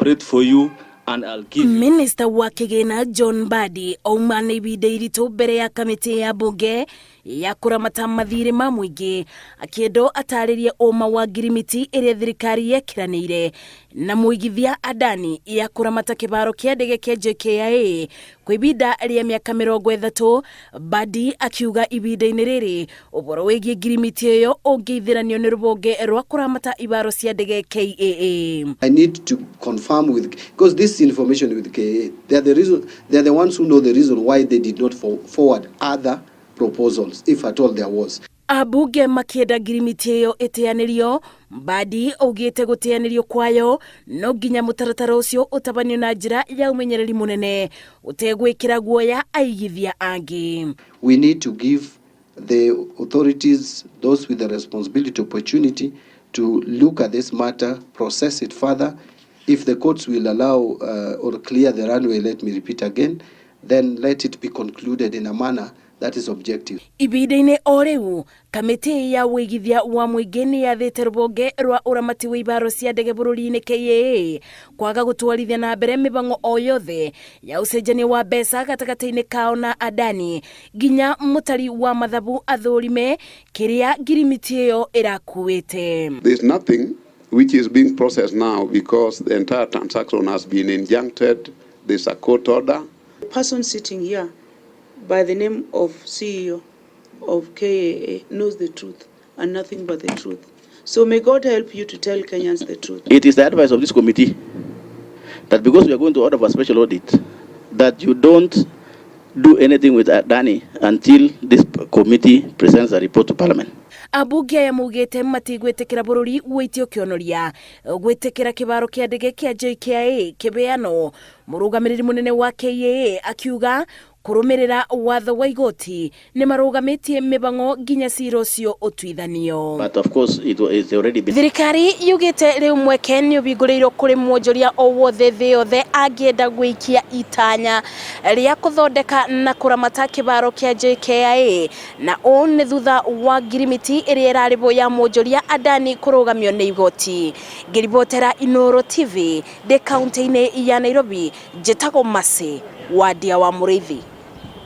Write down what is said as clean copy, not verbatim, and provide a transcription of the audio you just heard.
operate for you and I'll give you. Minister wa Kigina John Mbadi ouma na ibida iritu mbere ya kamiti ya bunge ya kuramata mathire ma muingi akiendo ataririe oma wa ngirimiti iria thirikari yekiranire na muigithia Adani ya kuramata kibaro kia ndege kia JKIA kwa ibida ria miaka 30. Mbadi akiuga ibida-ini riri uboro wigie ngirimiti iyo ungeithiranio ni rubonge rwa kuramata ibaro cia ndege KAA. I need to confirm with, because this information with KAA, they are the ones who know the reason why they did not forward other proposals, if at all there was. Ambunge makienda ngirimiti iyo itianirio. Mbadi augite gutianirio kwayo no nginya mutaratara ucio utabanio na njira ya umenyereri munene utegwikira guoya aigithia angi. We need to give the authorities, those with the responsibility, opportunity to look at this matter, process it further. If the courts will allow or clear the runway, let me repeat again, then let it be concluded in a manner that is objective. Ibida-ini oreu kamiti ya wigithia wa muingi ni yathite rubonge rwa uramati wa ibaro cia ndege bururi-ini KAA kwaga gutwarithia na mbere mibango o yothe ya ucenjania wa mbeca gatagati-ini kao na Adani nginya mutari wa mathabu athurime kiria ngirimiti iyo irakuite. There is nothing which is being processed now because the entire transaction has been injuncted. There's a court order. The person sitting here by the name of CEO of KAA knows the truth and nothing but the truth. So may God help you to tell Kenyans the truth. It is the advice of this committee that because we are going to order for a special audit, that you don't do anything with Adani until this committee presents a report to Parliament. Ambunge ya mugite matigwĩtĩkĩra bururi wĩtio kĩonoria gwĩtĩkĩra kibaro kia ndege kia JKIA kibeano. Murugamiriri munene wa KAA akiuga kurumirira watho wa igoti ni marugamitie mibango nginya cira ucio utwithanio. But of course it's already been. Thirikari yugite riu mweke ni ubinguriirwo kuri mwonjoria o wothe thi yothe angienda gwikia itanya ria kuthondeka na kuramata kibaro kia JKIA na o ni thutha wa ngirimiti iria iraribo ya mwonjoria Adani kurugamio ni igoti. Ngiribotera Inoro TV de county-ini ya Nairobi, njĩtagwo Masi wa Ndia wa Mũrĩithi.